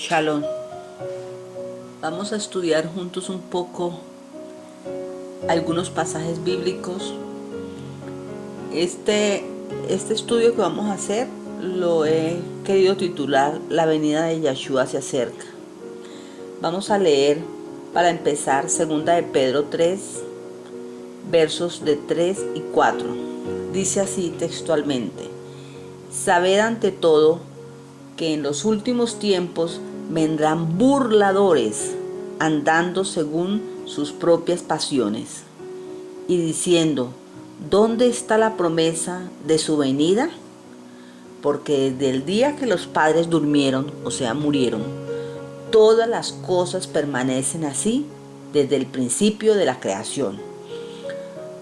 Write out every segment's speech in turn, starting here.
Shalom. Vamos a estudiar juntos un poco algunos pasajes bíblicos. Este estudio que vamos a hacer lo he querido titular La venida de Yahshua se acerca. Vamos a leer para empezar 2 de Pedro 3, versos de 3 y 4. Dice así textualmente: Sabed ante todo que en los últimos tiempos vendrán burladores, andando según sus propias pasiones, y diciendo: ¿dónde está la promesa de su venida? Porque desde el día que los padres durmieron, o sea, murieron, todas las cosas permanecen así desde el principio de la creación.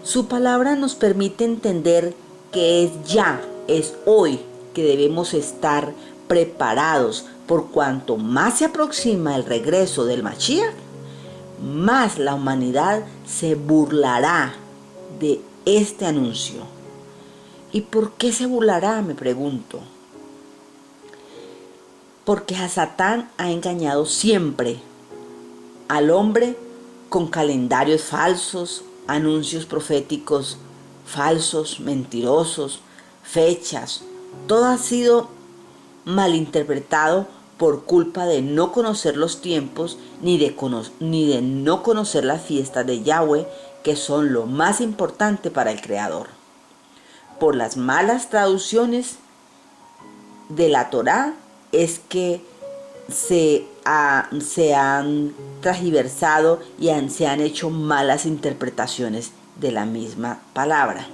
Su palabra nos permite entender que es hoy que debemos estar preparados, por cuanto más se aproxima el regreso del Mashiach, más la humanidad se burlará de este anuncio. ¿Y por qué se burlará?, me pregunto. Porque Satán ha engañado siempre al hombre con calendarios falsos, anuncios proféticos falsos, mentirosos, fechas. Todo ha sido malinterpretado por culpa de no conocer los tiempos ni de no conocer las fiestas de Yahweh, que son lo más importante para el Creador. Por las malas traducciones de la Torá es que se han transgiversado y se han hecho malas interpretaciones de la misma palabra.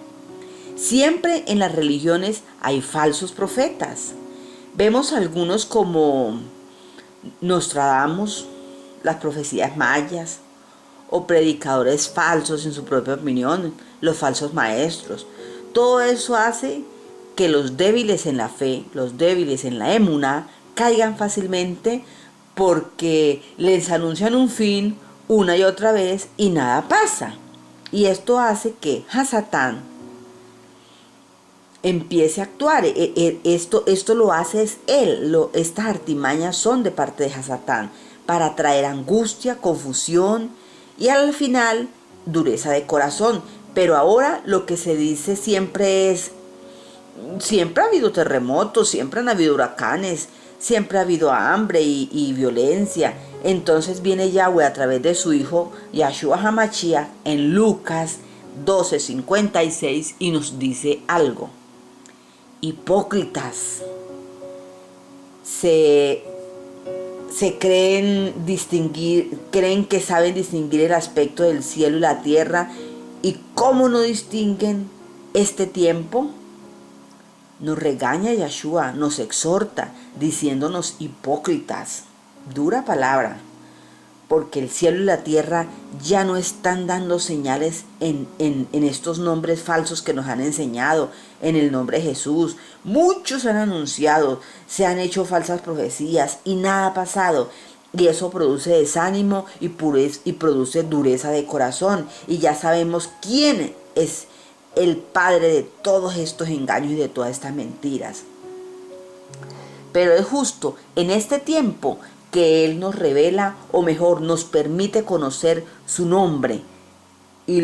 Siempre en las religiones hay falsos profetas. Vemos algunos como Nostradamus, las profecías mayas, o predicadores falsos en su propia opinión, los falsos maestros. Todo eso hace que los débiles en la fe, los débiles en la emuná, caigan fácilmente porque les anuncian un fin una y otra vez y nada pasa. Y esto hace que Hasatán empiece a actuar. Esto lo hace es él. Estas artimañas son de parte de Hasatán para traer angustia, confusión y al final dureza de corazón. Pero ahora lo que se dice siempre es: siempre ha habido terremotos, siempre han habido huracanes, siempre ha habido hambre y violencia. Entonces viene Yahweh a través de su hijo Yahshua HaMashiach en Lucas 12:56 y nos dice algo. Hipócritas, se creen que saben distinguir el aspecto del cielo y la tierra, y cómo no distinguen este tiempo. Nos regaña Yahshua, nos exhorta diciéndonos hipócritas. Dura palabra, porque el cielo y la tierra ya no están dando señales en estos nombres falsos que nos han enseñado, en el nombre de Jesús. Muchos han anunciado, se han hecho falsas profecías y nada ha pasado. Y eso produce desánimo y produce dureza de corazón. Y ya sabemos quién es el padre de todos estos engaños y de todas estas mentiras. Pero es justo en este tiempo que Él nos revela, o mejor, nos permite conocer su nombre. Y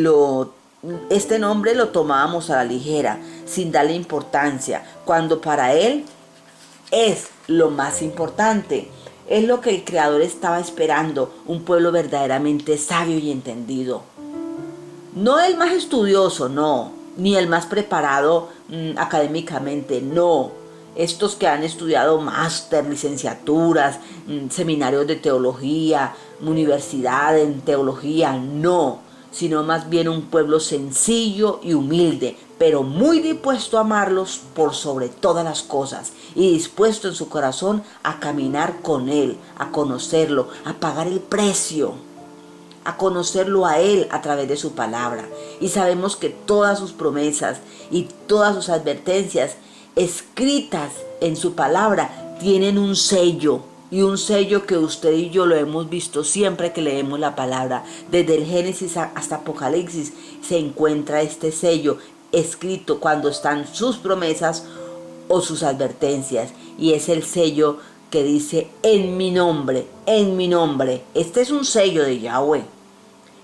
este nombre lo tomábamos a la ligera, sin darle importancia, cuando para Él es lo más importante. Es lo que el Creador estaba esperando, un pueblo verdaderamente sabio y entendido. No el más estudioso, no, ni el más preparado académicamente, no. Estos que han estudiado máster, licenciaturas, seminarios de teología, universidad en teología, no, sino más bien un pueblo sencillo y humilde, pero muy dispuesto a amarlos por sobre todas las cosas y dispuesto en su corazón a caminar con Él, a conocerlo, a pagar el precio, a conocerlo a Él a través de su palabra. Y sabemos que todas sus promesas y todas sus advertencias escritas en su palabra tienen un sello, y un sello que usted y yo lo hemos visto siempre que leemos la palabra. Desde el Génesis hasta Apocalipsis se encuentra este sello escrito cuando están sus promesas o sus advertencias, y es el sello que dice en mi nombre, en mi nombre. Este es un sello de Yahweh.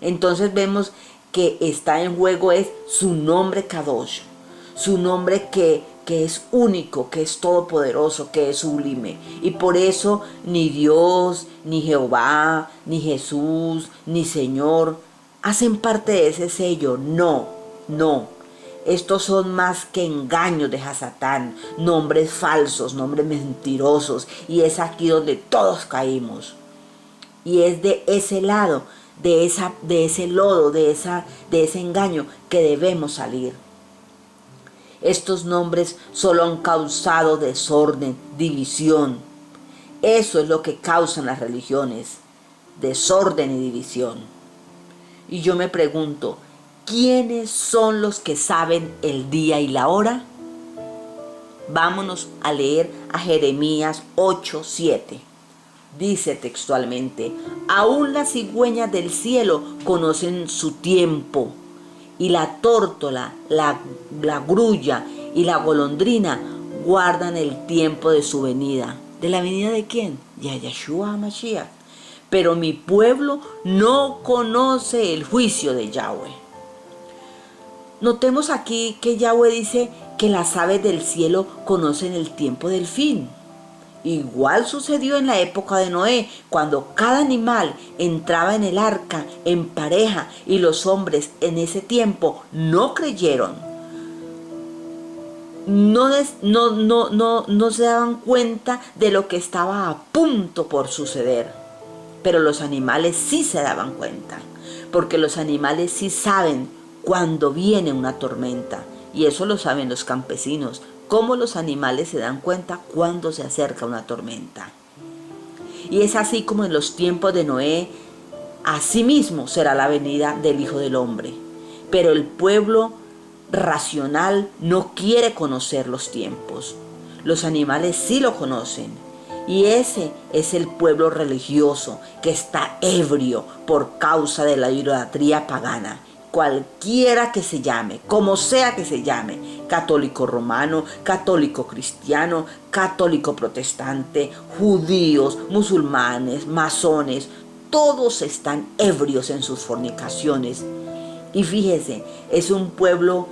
Entonces vemos que está en juego es su nombre Kadosh, su nombre que es único, que es todopoderoso, que es sublime. Y por eso ni Dios, ni Jehová, ni Jesús, ni Señor hacen parte de ese sello. No, no. Estos son más que engaños de Hasatán, nombres falsos, nombres mentirosos. Y es aquí donde todos caímos. Y es de ese lado, de ese lodo, de ese engaño que debemos salir. Estos nombres solo han causado desorden, división. Eso es lo que causan las religiones, desorden y división. Y yo me pregunto, ¿quiénes son los que saben el día y la hora? Vámonos a leer a Jeremías 8:7. Dice textualmente, aún las cigüeñas del cielo conocen su tiempo, y la tórtola, la grulla y la golondrina guardan el tiempo de su venida. ¿De la venida de quién? De Yahshua HaMashiach. Pero mi pueblo no conoce el juicio de Yahweh. Notemos aquí que Yahweh dice que las aves del cielo conocen el tiempo del fin. Igual sucedió en la época de Noé, cuando cada animal entraba en el arca en pareja y los hombres en ese tiempo no creyeron. No se daban cuenta de lo que estaba a punto por suceder. Pero los animales sí se daban cuenta, porque los animales sí saben cuando viene una tormenta. Y eso lo saben los campesinos, cómo los animales se dan cuenta cuando se acerca una tormenta. Y es así como en los tiempos de Noé, así mismo será la venida del Hijo del Hombre. Pero el pueblo racional no quiere conocer los tiempos. Los animales sí lo conocen. Y ese es el pueblo religioso que está ebrio por causa de la idolatría pagana. Cualquiera que se llame, como sea que se llame, católico romano, católico cristiano, católico protestante, judíos, musulmanes, masones, todos están ebrios en sus fornicaciones. Y fíjese, es un pueblo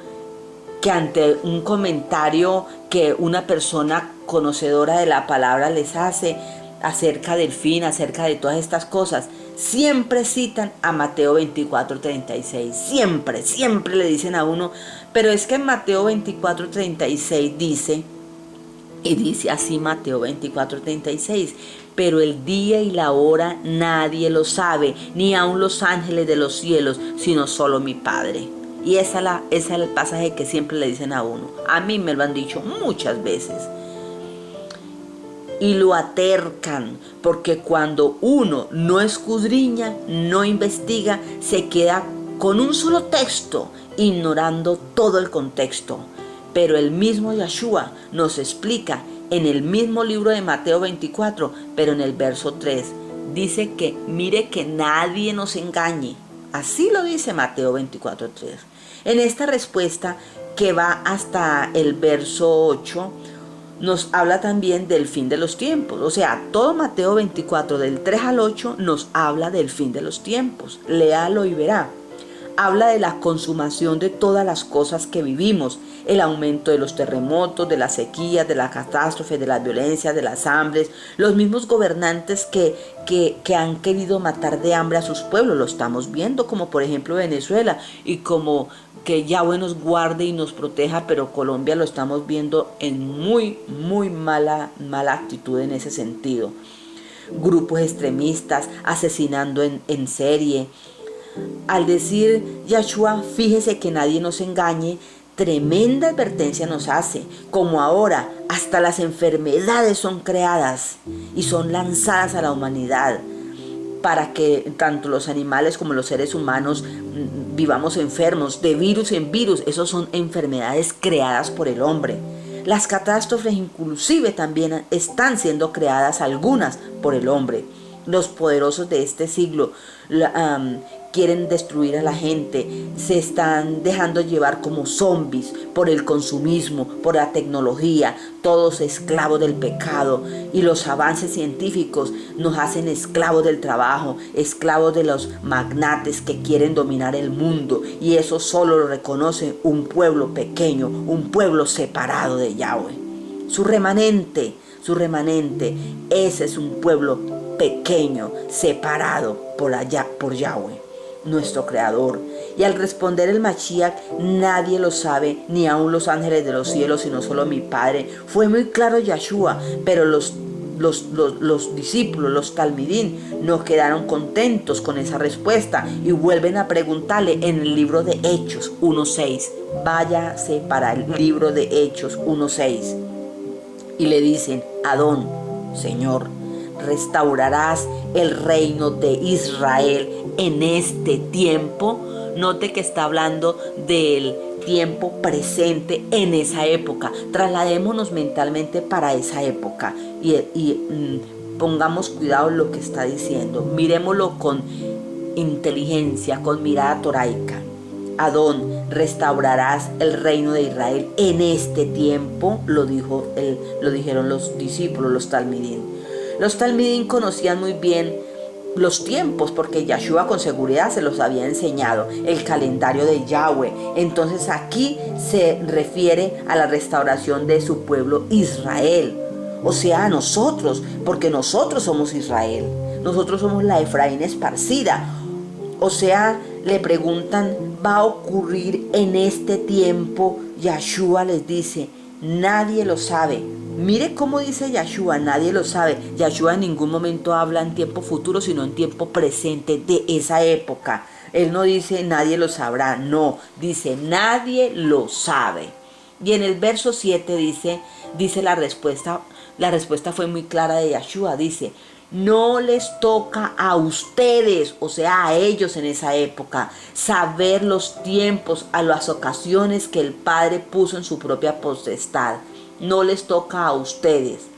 que ante un comentario que una persona conocedora de la palabra les hace acerca del fin, acerca de todas estas cosas, siempre citan a Mateo 24:36, siempre le dicen a uno, pero es que en Mateo 24:36 dice, y dice así Mateo 24:36, pero el día y la hora nadie lo sabe, ni aun los ángeles de los cielos, sino solo mi Padre. Y ese es el pasaje que siempre le dicen a uno. A mí me lo han dicho muchas veces. Y lo atercan, porque cuando uno no escudriña, no investiga, se queda con un solo texto, ignorando todo el contexto. Pero el mismo Yahshua nos explica en el mismo libro de Mateo 24, pero en el verso 3, dice que mire que nadie nos engañe. Así lo dice Mateo 24:3. En esta respuesta que va hasta el verso 8, nos habla también del fin de los tiempos. O sea, todo Mateo 24 del 3 al 8 nos habla del fin de los tiempos. Léalo y verá. Habla de la consumación de todas las cosas que vivimos, el aumento de los terremotos, de las sequías, de las catástrofes, de las violencias, de las hambres, los mismos gobernantes que han querido matar de hambre a sus pueblos, lo estamos viendo, como por ejemplo Venezuela, y como que Yahweh nos guarde y nos proteja, pero Colombia lo estamos viendo en muy mala actitud en ese sentido. Grupos extremistas asesinando en serie. Al decir Yahshua, fíjese que nadie nos engañe, tremenda advertencia nos hace. Como ahora, hasta las enfermedades son creadas y son lanzadas a la humanidad para que tanto los animales como los seres humanos vivamos enfermos, de virus en virus. Esos son enfermedades creadas por el hombre. Las catástrofes inclusive también están siendo creadas algunas por el hombre. Los poderosos de este siglo quieren destruir a la gente, se están dejando llevar como zombies por el consumismo, por la tecnología, todos esclavos del pecado, y los avances científicos nos hacen esclavos del trabajo, esclavos de los magnates que quieren dominar el mundo, y eso solo lo reconoce un pueblo pequeño, un pueblo separado de Yahweh. Su remanente, ese es un pueblo pequeño, separado por Yahweh, nuestro Creador. Y al responder el Mashiach, nadie lo sabe, ni aun los ángeles de los cielos, sino solo mi Padre. Fue muy claro Yeshua, pero los discípulos, los talmidín, no quedaron contentos con esa respuesta y vuelven a preguntarle en el libro de Hechos 1:6. Váyase para el libro de Hechos 1:6. Y le dicen: Adón, Señor, ¿restaurarás el reino de Israel en este tiempo? Note que está hablando del tiempo presente en esa época. Trasladémonos mentalmente para esa época y pongamos cuidado en lo que está diciendo. Miremoslo con inteligencia, con mirada toraica. Adón, ¿restaurarás el reino de Israel en este tiempo? Lo dijeron los discípulos, los talmidín. Los talmidín conocían muy bien los tiempos, porque Yeshua con seguridad se los había enseñado, el calendario de Yahweh. Entonces aquí se refiere a la restauración de su pueblo Israel, o sea, a nosotros, porque nosotros somos Israel, nosotros somos la Efraín esparcida. O sea, le preguntan: ¿va a ocurrir en este tiempo? Yeshua les dice: nadie lo sabe. Mire cómo dice Yeshua: nadie lo sabe. Yeshua en ningún momento habla en tiempo futuro, sino en tiempo presente de esa época. Él no dice nadie lo sabrá, no, dice nadie lo sabe. Y en el verso 7 dice la respuesta fue muy clara de Yeshua, dice: no les toca a ustedes, o sea, a ellos en esa época, saber los tiempos, a las ocasiones que el Padre puso en su propia potestad. No les toca a ustedes.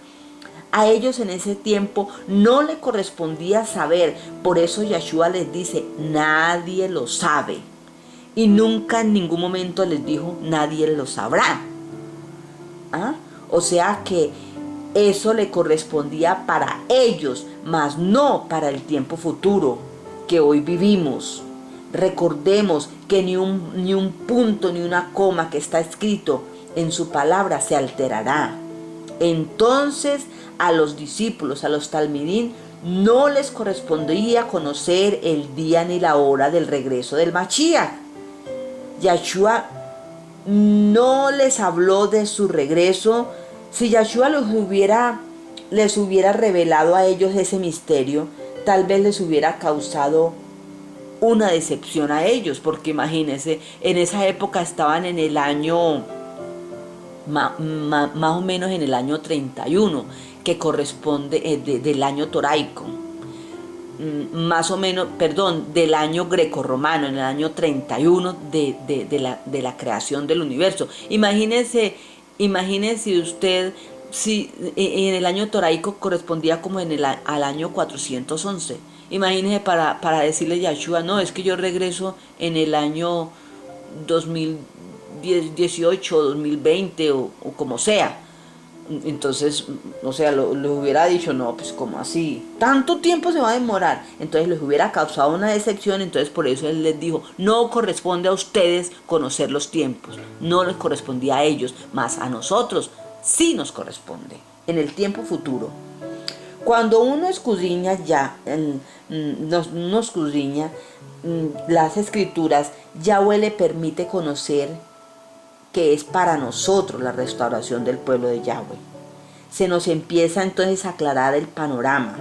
A ellos en ese tiempo no le correspondía saber. Por eso Yeshua les dice: nadie lo sabe. Y nunca en ningún momento les dijo: nadie lo sabrá. ¿Ah? O sea que eso le correspondía para ellos, mas no para el tiempo futuro que hoy vivimos. Recordemos que ni un punto ni una coma que está escrito en su palabra se alterará. Entonces a los discípulos, a los talmidín, no les correspondía conocer el día ni la hora del regreso del Mashiach. Yeshua no les habló de su regreso. Si Yeshua les hubiera revelado a ellos ese misterio, tal vez les hubiera causado una decepción a ellos, porque imagínense, en esa época estaban en el año, más o menos en el año 31, que corresponde del año toraico, más o menos, perdón, del año grecorromano, en el año 31 de la creación del universo. Imagínense usted, si en el año toraico correspondía como al año 411. Imagínese para decirle a Yeshua: no, es que yo regreso en el año 2018, 2020 o como sea. Entonces, o sea, les hubiera dicho: no, pues como así, tanto tiempo se va a demorar. Entonces les hubiera causado una decepción. Entonces por eso él les dijo: no corresponde a ustedes conocer los tiempos, no les correspondía a ellos, mas a nosotros sí nos corresponde en el tiempo futuro. Cuando uno escudriña las escrituras, Yahweh le permite conocer que es para nosotros la restauración del pueblo de Yahweh. Se nos empieza entonces a aclarar el panorama,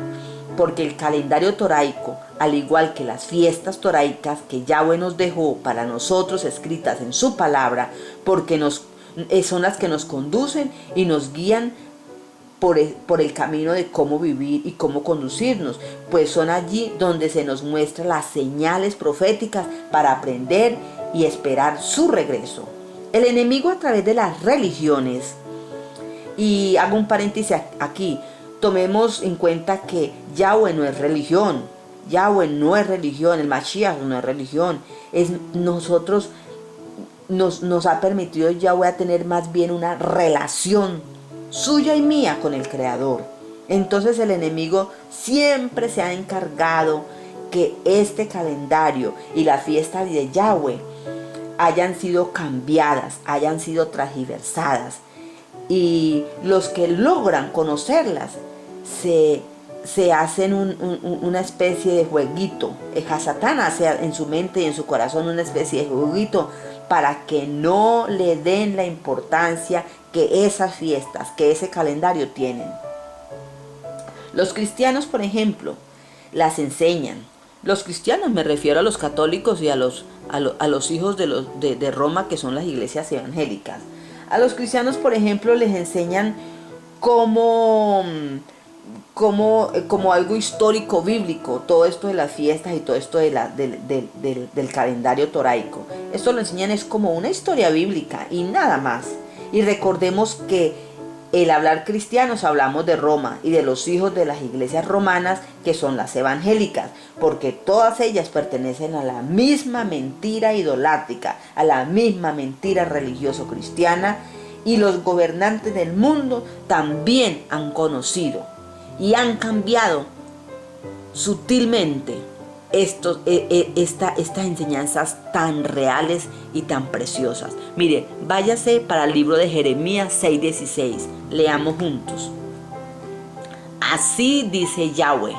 porque el calendario toraico, al igual que las fiestas toraicas que Yahweh nos dejó para nosotros escritas en su palabra, porque son las que nos conducen y nos guían por el camino de cómo vivir y cómo conducirnos, pues son allí donde se nos muestran las señales proféticas para aprender y esperar su regreso. El enemigo, a través de las religiones, y hago un paréntesis aquí, tomemos en cuenta que Yahweh no es religión. Yahweh no es religión, el Mashiach no es religión. Es nosotros, nos ha permitido Yahweh a tener más bien una relación suya y mía con el Creador. Entonces el enemigo siempre se ha encargado que este calendario y la fiesta de Yahweh hayan sido cambiadas, hayan sido transversadas, y los que logran conocerlas se hacen una especie de jueguito. Satán hace en su mente y en su corazón una especie de jueguito para que no le den la importancia que esas fiestas, que ese calendario tienen. Los cristianos, por ejemplo, las enseñan. Los cristianos, me refiero a los católicos y a los hijos de Roma, que son las iglesias evangélicas. A los cristianos, por ejemplo, les enseñan como algo histórico bíblico, todo esto de las fiestas y todo esto del calendario toraico. Esto lo enseñan es como una historia bíblica y nada más. Y recordemos que el hablar cristianos hablamos de Roma y de los hijos de las iglesias romanas, que son las evangélicas, porque todas ellas pertenecen a la misma mentira idolátrica, a la misma mentira religioso cristiana, y los gobernantes del mundo también han conocido y han cambiado sutilmente estas enseñanzas tan reales y tan preciosas. Mire, váyase para el libro de Jeremías 6:16. Leamos juntos. Así dice Yahweh: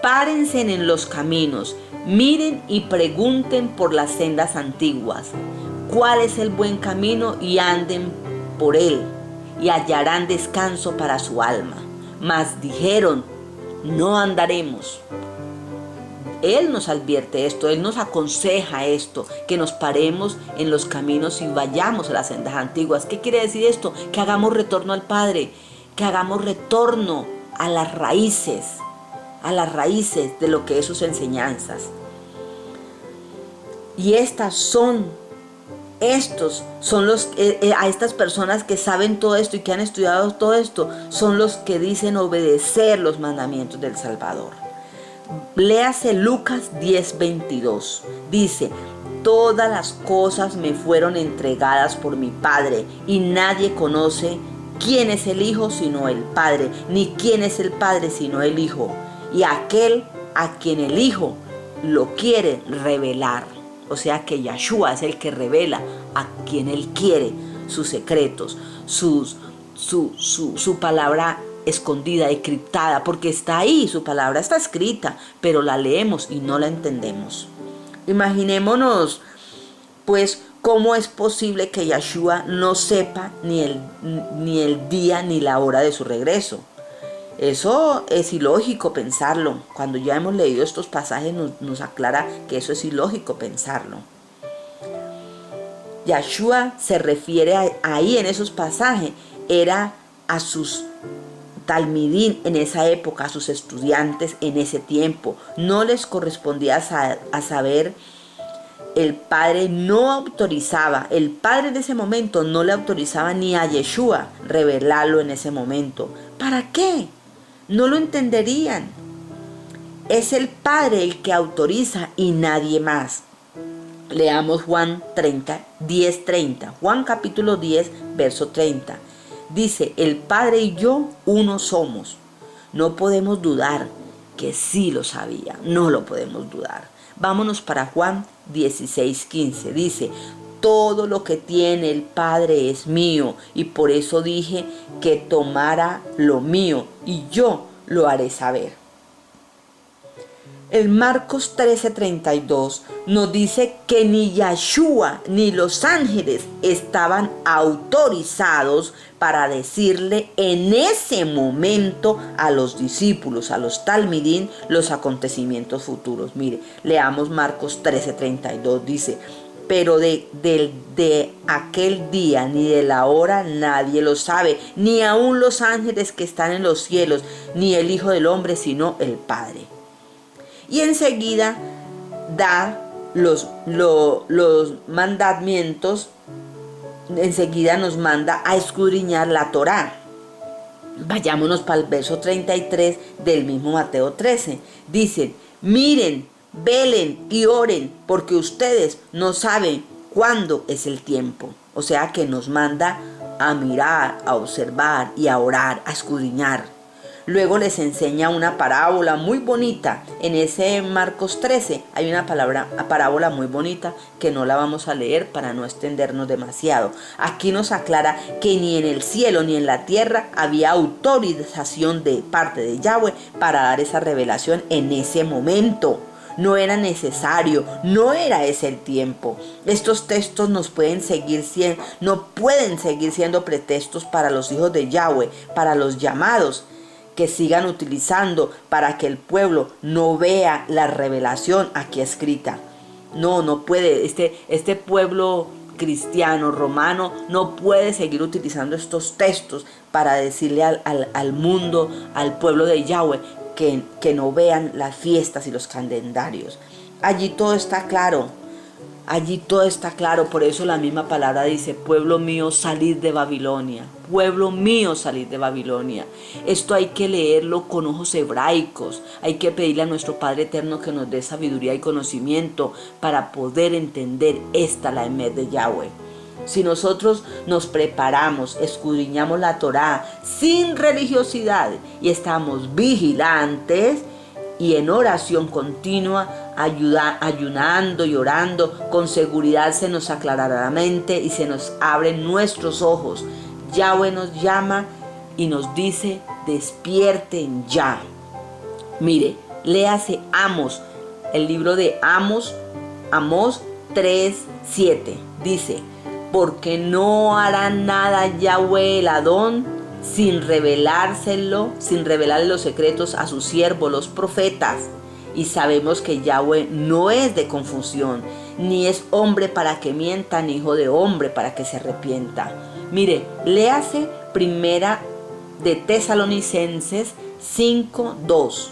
párense en los caminos, miren y pregunten por las sendas antiguas, cuál es el buen camino, y anden por él, y hallarán descanso para su alma. Mas dijeron: no andaremos. Él nos advierte esto, Él nos aconseja esto, que nos paremos en los caminos y vayamos a las sendas antiguas. ¿Qué quiere decir esto? Que hagamos retorno al Padre, que hagamos retorno a las raíces de lo que es sus enseñanzas. Y estos son los, a estas personas que saben todo esto y que han estudiado todo esto, son los que dicen obedecer los mandamientos del Salvador. Léase Lucas 10:22. Dice: todas las cosas me fueron entregadas por mi Padre, y nadie conoce quién es el Hijo sino el Padre, ni quién es el Padre sino el Hijo, y aquel a quien el Hijo lo quiere revelar. O sea que Yahshua es el que revela a quien Él quiere sus secretos, su palabra escondida, encriptada, porque está ahí, su palabra está escrita, pero la leemos y no la entendemos. Imaginémonos, pues, cómo es posible que Yahshua no sepa ni el día ni la hora de su regreso. Eso es ilógico pensarlo. Cuando ya hemos leído estos pasajes nos aclara que eso es ilógico pensarlo. Yahshua se refiere ahí en esos pasajes, era a sus talmidín en esa época, a sus estudiantes en ese tiempo. No les correspondía a saber. El Padre no autorizaba, el Padre de ese momento no le autorizaba ni a Yeshua revelarlo en ese momento. ¿Para qué? No lo entenderían. Es el Padre el que autoriza y nadie más. Leamos Juan 10:30. Juan capítulo 10, verso 30. Dice: el Padre y yo uno somos. No podemos dudar que sí lo sabía. No lo podemos dudar. Vámonos para Juan 16:15. Dice: todo lo que tiene el Padre es mío, y por eso dije que tomara lo mío, y yo lo haré saber. El Marcos 13:32 nos dice que ni Yahshua ni los ángeles estaban autorizados para decirle en ese momento a los discípulos, a los talmidín, los acontecimientos futuros. Mire, leamos Marcos 13:32, dice: pero de aquel día ni de la hora nadie lo sabe, ni aun los ángeles que están en los cielos, ni el Hijo del Hombre, sino el Padre. Y enseguida da los mandamientos, enseguida nos manda a escudriñar la Torá. Vayámonos para el verso 33 del mismo Mateo 13. Dice, miren, velen y oren, porque ustedes no saben cuándo es el tiempo. O sea que nos manda a mirar, a observar y a orar, a escudriñar. Luego les enseña una parábola muy bonita. En ese Marcos 13 hay una parábola muy bonita que no la vamos a leer para no extendernos demasiado. Aquí nos aclara que ni en el cielo ni en la tierra había autorización de parte de Yahweh para dar esa revelación en ese momento. No era necesario, no era ese el tiempo. Estos textos no pueden seguir siendo pretextos para los hijos de Yahweh, para los llamados, que sigan utilizando para que el pueblo no vea la revelación aquí escrita. No puede. Este pueblo cristiano, romano, no puede seguir utilizando estos textos para decirle al mundo, al pueblo de Yahweh, que no vean las fiestas y los calendarios. Allí todo está claro. Allí todo está claro, por eso la misma palabra dice, pueblo mío, salid de Babilonia. Pueblo mío, salid de Babilonia. Esto hay que leerlo con ojos hebraicos. Hay que pedirle a nuestro Padre Eterno que nos dé sabiduría y conocimiento para poder entender la emed de Yahweh. Si nosotros nos preparamos, escudriñamos la Torá sin religiosidad y estamos vigilantes, y en oración continua, ayunando y orando, con seguridad se nos aclarará la mente y se nos abren nuestros ojos. Yahweh nos llama y nos dice, despierten ya. Mire, léase Amos, el libro de Amos 3:7. Dice, porque no hará nada Yahweh el Adón sin revelarle los secretos a sus siervos, los profetas. Y sabemos que Yahweh no es de confusión, ni es hombre para que mienta, ni hijo de hombre para que se arrepienta. Mire, léase Primera de Tesalonicenses 5:2.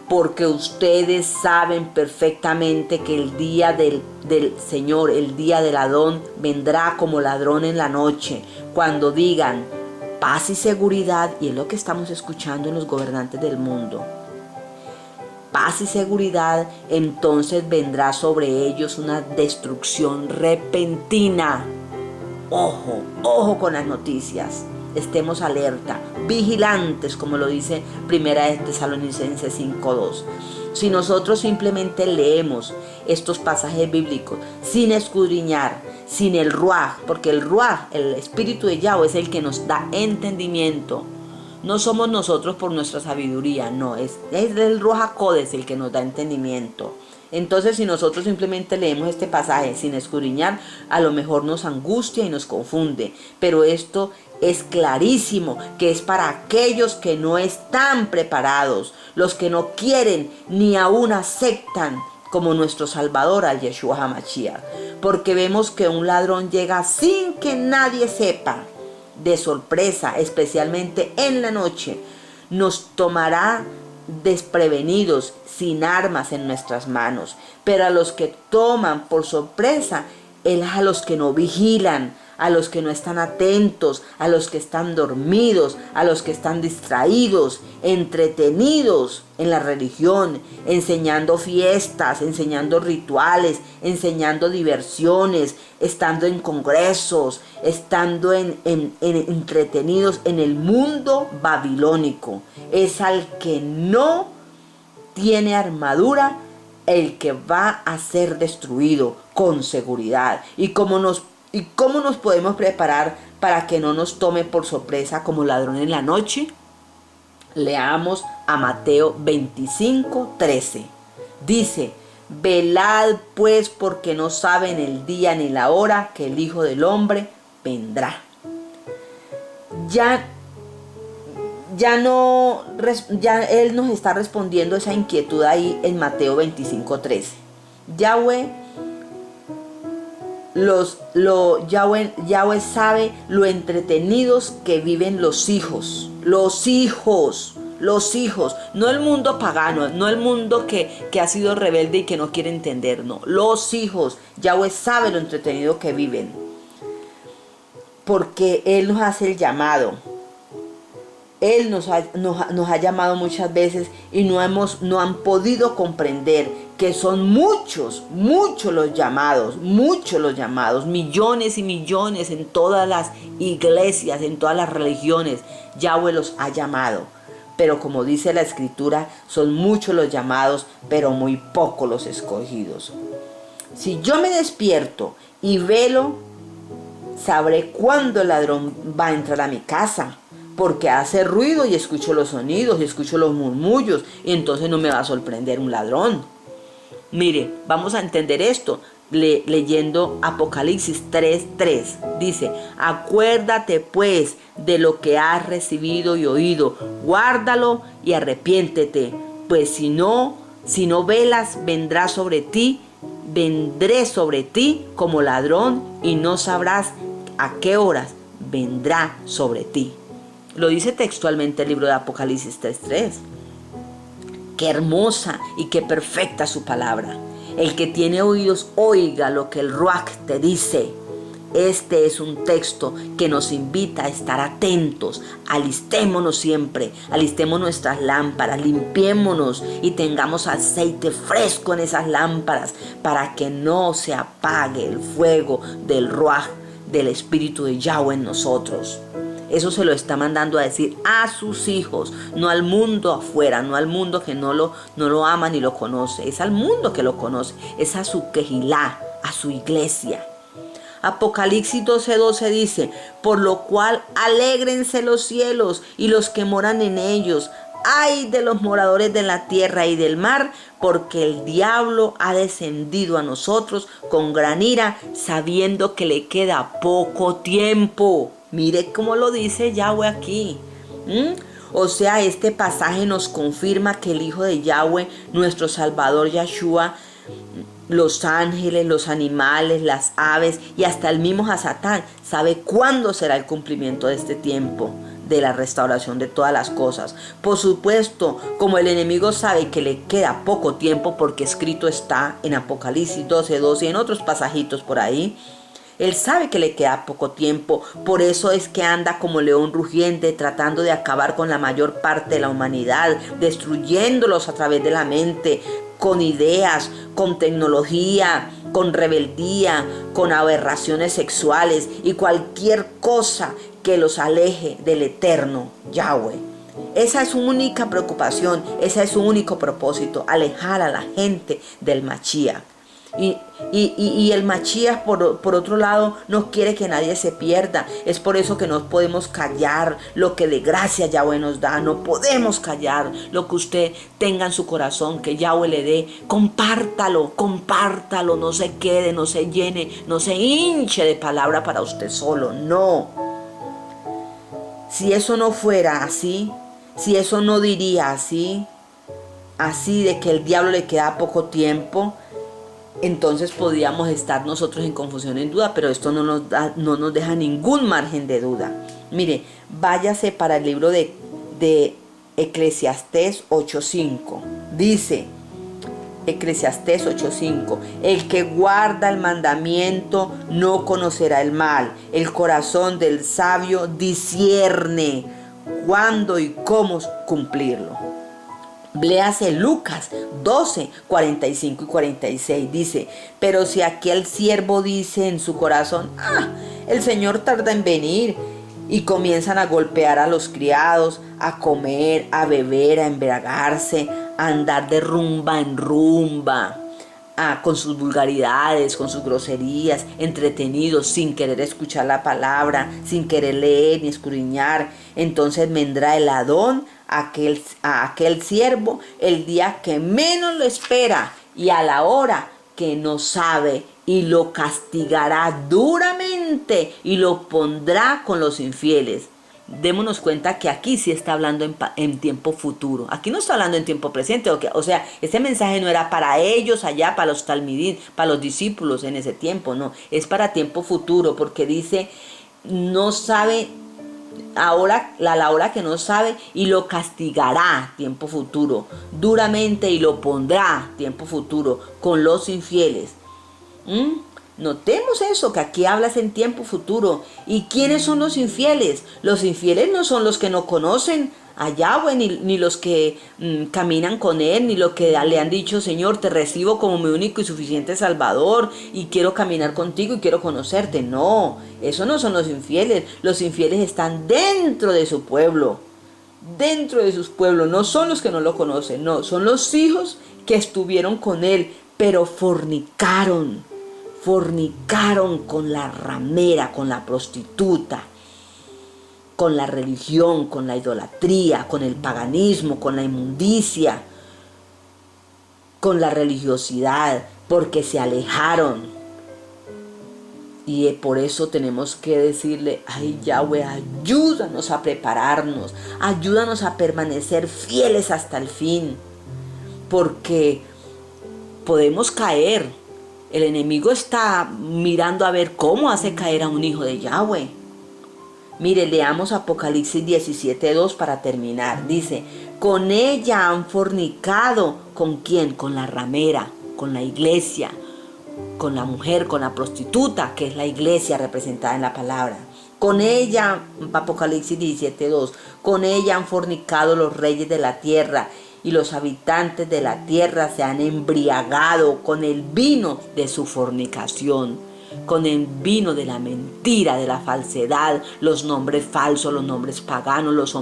Porque ustedes saben perfectamente que el día del Señor, el día del Adón, vendrá como ladrón en la noche, cuando digan paz y seguridad, y es lo que estamos escuchando en los gobernantes del mundo. Paz y seguridad, entonces vendrá sobre ellos una destrucción repentina. Ojo con las noticias. Estemos alerta, vigilantes, como lo dice Primera de Tesalonicenses 5:2. Si nosotros simplemente leemos estos pasajes bíblicos sin escudriñar, sin el Ruaj, porque el Ruaj, el Espíritu de Yahweh, es el que nos da entendimiento. No somos nosotros por nuestra sabiduría, no, es el Ruaj HaKodesh el que nos da entendimiento. Entonces, si nosotros simplemente leemos este pasaje sin escudriñar, a lo mejor nos angustia y nos confunde. Pero esto es clarísimo que es para aquellos que no están preparados, los que no quieren ni aún aceptan como nuestro Salvador al Yeshua HaMashiach. Porque vemos que un ladrón llega sin que nadie sepa, de sorpresa, especialmente en la noche. Nos tomará desprevenidos, sin armas en nuestras manos. Pero a los que toman por sorpresa, Él es a los que no vigilan, a los que no están atentos, a los que están dormidos, a los que están distraídos, entretenidos en la religión, enseñando fiestas, enseñando rituales, enseñando diversiones, estando en congresos, estando entretenidos en el mundo babilónico. Es al que no tiene armadura el que va a ser destruido con seguridad. ¿Y cómo nos podemos preparar para que no nos tome por sorpresa como ladrón en la noche? Leamos a Mateo 25:13. Dice, velad pues, porque no saben el día ni la hora que el Hijo del Hombre vendrá. Ya Él nos está respondiendo esa inquietud ahí en Mateo 25:13. Yahweh sabe lo entretenidos que viven los hijos, no el mundo pagano, no el mundo que ha sido rebelde y que no quiere entender, no, los hijos. Yahweh sabe lo entretenido que viven, porque Él nos hace el llamado. Él nos ha llamado muchas veces y no han podido comprender que son muchos los llamados, millones y millones en todas las iglesias, en todas las religiones. Yahweh los ha llamado. Pero como dice la escritura, son muchos los llamados, pero muy pocos los escogidos. Si yo me despierto y velo, sabré cuándo el ladrón va a entrar a mi casa, porque hace ruido y escucho los sonidos y escucho los murmullos, y entonces no me va a sorprender un ladrón. Mire, vamos a entender esto leyendo Apocalipsis 3:3. Dice: acuérdate pues de lo que has recibido y oído, guárdalo y arrepiéntete, pues si no velas, vendré sobre ti como ladrón y no sabrás a qué horas vendrá sobre ti. Lo dice textualmente el libro de Apocalipsis 3:3. Qué hermosa y qué perfecta su palabra. El que tiene oídos, oiga lo que el Ruach te dice. Este es un texto que nos invita a estar atentos. Alistémonos siempre, alistemos nuestras lámparas, limpiémonos y tengamos aceite fresco en esas lámparas para que no se apague el fuego del Ruach, del Espíritu de Yahweh en nosotros. Eso se lo está mandando a decir a sus hijos, no al mundo afuera, no al mundo que no lo ama ni lo conoce. Es al mundo que lo conoce, es a su quejilá, a su iglesia. Apocalipsis 12:12 dice: por lo cual alégrense los cielos y los que moran en ellos. Ay de los moradores de la tierra y del mar, porque el diablo ha descendido a nosotros con gran ira, sabiendo que le queda poco tiempo. Mire cómo lo dice Yahweh aquí. O sea, este pasaje nos confirma que el Hijo de Yahweh, nuestro Salvador Yahshua, los ángeles, los animales, las aves y hasta el mismo Hasatán sabe cuándo será el cumplimiento de este tiempo de la restauración de todas las cosas. Por supuesto, como el enemigo sabe que le queda poco tiempo, porque escrito está en Apocalipsis 12:12 y en otros pasajitos por ahí, él sabe que le queda poco tiempo. Por eso es que anda como león rugiente, tratando de acabar con la mayor parte de la humanidad, destruyéndolos a través de la mente, con ideas, con tecnología, con rebeldía, con aberraciones sexuales y cualquier cosa que los aleje del eterno Yahweh. Esa es su única preocupación, ese es su único propósito: alejar a la gente del Mashiach. Y el Mashiach, por otro lado, no quiere que nadie se pierda. Es por eso que no podemos callar lo que de gracia Yahweh nos da. No podemos callar lo que usted tenga en su corazón, que Yahweh le dé. Compártalo, no se quede, no se llene, no se hinche de palabra para usted solo. No. Si eso no fuera así, si eso no diría así de que el diablo le queda poco tiempo, entonces podríamos estar nosotros en confusión, en duda, pero esto no nos deja ningún margen de duda. Mire, váyase para el libro de Eclesiastés 8:5. Dice Eclesiastés 8:5: el que guarda el mandamiento no conocerá el mal. El corazón del sabio discierne cuándo y cómo cumplirlo. Léase Lucas 12:45 y 46. Dice: pero si aquel siervo dice en su corazón: el Señor tarda en venir, y comienzan a golpear a los criados, a comer, a beber, a embriagarse, a andar de rumba en rumba, con sus vulgaridades, con sus groserías, entretenidos, sin querer escuchar la palabra, sin querer leer ni escudriñar, entonces vendrá el Adón a aquel siervo el día que menos lo espera y a la hora que no sabe, y lo castigará duramente y lo pondrá con los infieles. Démonos cuenta que aquí sí está hablando en tiempo futuro. Aquí no está hablando en tiempo presente. O sea, este mensaje no era para ellos allá, para los talmidín, para los discípulos en ese tiempo, no. Es para tiempo futuro, porque dice: no sabe ahora, la hora que no sabe, y lo castigará, tiempo futuro, duramente, y lo pondrá, tiempo futuro, con los infieles. Notemos eso, que aquí hablas en tiempo futuro. ¿Y quiénes son los infieles? Los infieles no son los que no conocen a Yahweh, ni los que caminan con Él, ni los que le han dicho, Señor, te recibo como mi único y suficiente Salvador, y quiero caminar contigo y quiero conocerte. No, eso no son los infieles. Los infieles están dentro de su pueblo, dentro de sus pueblos. No son los que no lo conocen, no, son los hijos que estuvieron con Él, pero fornicaron con la ramera, con la prostituta, con la religión, con la idolatría, con el paganismo, con la inmundicia, con la religiosidad, porque se alejaron. Y por eso tenemos que decirle, ay Yahweh, ayúdanos a prepararnos, ayúdanos a permanecer fieles hasta el fin, porque podemos caer. El enemigo está mirando a ver cómo hace caer a un hijo de Yahweh. Mire, leamos Apocalipsis 17:2 para terminar. Dice, con ella han fornicado. ¿Con quién? Con la ramera, con la iglesia, con la mujer, con la prostituta, que es la iglesia representada en la palabra. Con ella, Apocalipsis 17:2, con ella han fornicado los reyes de la tierra, y los habitantes de la tierra se han embriagado con el vino de su fornicación, con el vino de la mentira, de la falsedad, los nombres falsos, los nombres paganos, los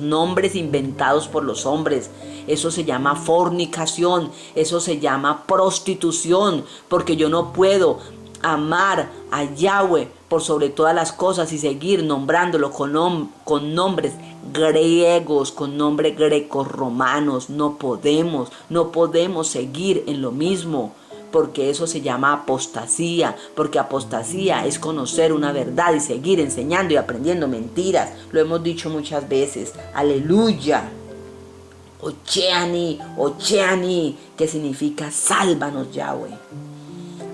nombres inventados por los hombres. Eso se llama fornicación, eso se llama prostitución, porque yo no puedo amar a Yahweh por sobre todas las cosas y seguir nombrándolo con nombres griegos, con nombres greco-romanos. No podemos seguir en lo mismo, porque eso se llama apostasía, porque apostasía es conocer una verdad y seguir enseñando y aprendiendo mentiras. Lo hemos dicho muchas veces. Aleluya. Ocheani, que significa sálvanos, Yahweh.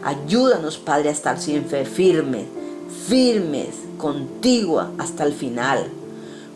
Ayúdanos, Padre, a estar siempre firmes contigo hasta el final,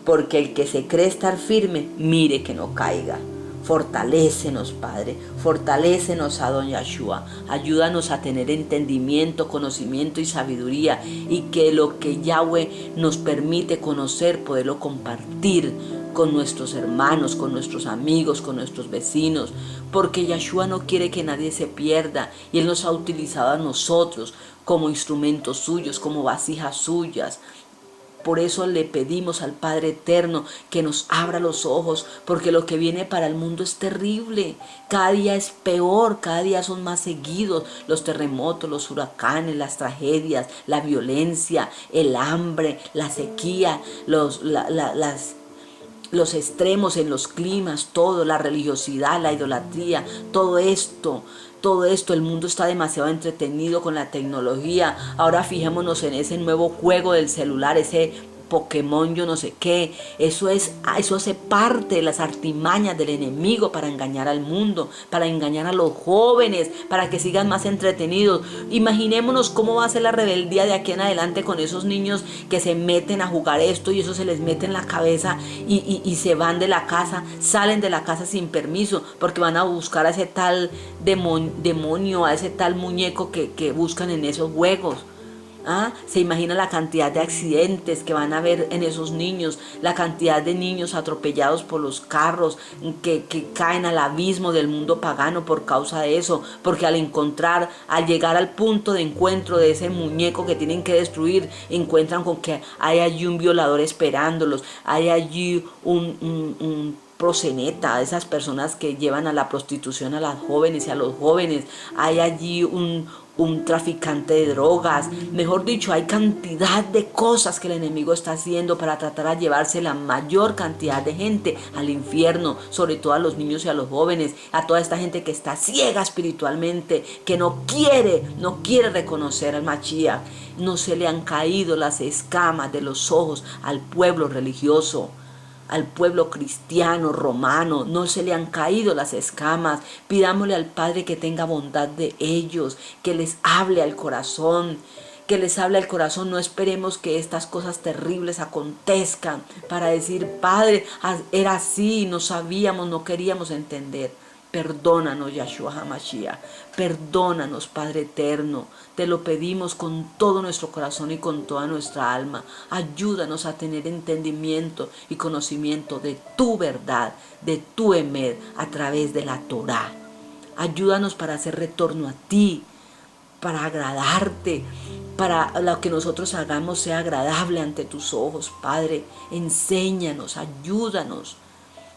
porque el que se cree estar firme, mire que no caiga. Fortalécenos, Padre, fortalécenos, Adon Yahshua, ayúdanos a tener entendimiento, conocimiento y sabiduría, y que lo que Yahweh nos permite conocer, poderlo compartir con nuestros hermanos, con nuestros amigos, con nuestros vecinos, porque Yahshua no quiere que nadie se pierda, y Él nos ha utilizado a nosotros como instrumentos suyos, como vasijas suyas. Por eso le pedimos al Padre Eterno que nos abra los ojos, porque lo que viene para el mundo es terrible. Cada día es peor, cada día son más seguidos los terremotos, los huracanes, las tragedias, la violencia, el hambre, la sequía, los extremos en los climas, todo, la religiosidad, la idolatría, todo esto, el mundo está demasiado entretenido con la tecnología. Ahora fijémonos en ese nuevo juego del celular, ese Pokémon yo no sé qué. Eso hace parte de las artimañas del enemigo para engañar al mundo, para engañar a los jóvenes, para que sigan más entretenidos. Imaginémonos cómo va a ser la rebeldía de aquí en adelante con esos niños que se meten a jugar esto, y eso se les mete en la cabeza, y se van de la casa, salen de la casa sin permiso, porque van a buscar a ese tal demonio, a ese tal muñeco que buscan en esos juegos. Se imagina la cantidad de accidentes que van a haber en esos niños, la cantidad de niños atropellados por los carros que caen al abismo del mundo pagano por causa de eso, porque al llegar al punto de encuentro de ese muñeco que tienen que destruir, encuentran con que hay allí un violador esperándolos, hay allí un proxeneta, esas personas que llevan a la prostitución a las jóvenes y a los jóvenes, hay allí un traficante de drogas. Mejor dicho, hay cantidad de cosas que el enemigo está haciendo para tratar de llevarse la mayor cantidad de gente al infierno, sobre todo a los niños y a los jóvenes, a toda esta gente que está ciega espiritualmente, que no quiere reconocer al Mashiach. No se le han caído las escamas de los ojos al pueblo religioso, al pueblo cristiano, romano, no se le han caído las escamas. Pidámosle al Padre que tenga bondad de ellos, que les hable al corazón, no esperemos que estas cosas terribles acontezcan para decir, Padre, era así, no sabíamos, no queríamos entender. Perdónanos, Yahshua HaMashiach. Perdónanos, Padre eterno. Te lo pedimos con todo nuestro corazón y con toda nuestra alma. Ayúdanos a tener entendimiento y conocimiento de tu verdad, de tu emed, a través de la Torá. Ayúdanos para hacer retorno a ti, para agradarte, para lo que nosotros hagamos sea agradable ante tus ojos, Padre. Enséñanos, ayúdanos.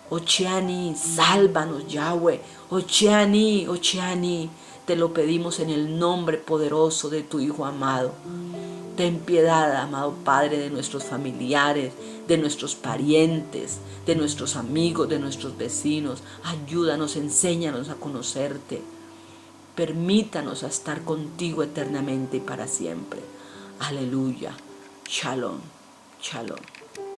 Ocheani, sálvanos, Yahweh. Ocheani, Ocheani. Te lo pedimos en el nombre poderoso de tu Hijo amado. Ten piedad, amado Padre, de nuestros familiares, de nuestros parientes, de nuestros amigos, de nuestros vecinos. Ayúdanos, enséñanos a conocerte. Permítanos a estar contigo eternamente y para siempre. Aleluya. Shalom. Shalom.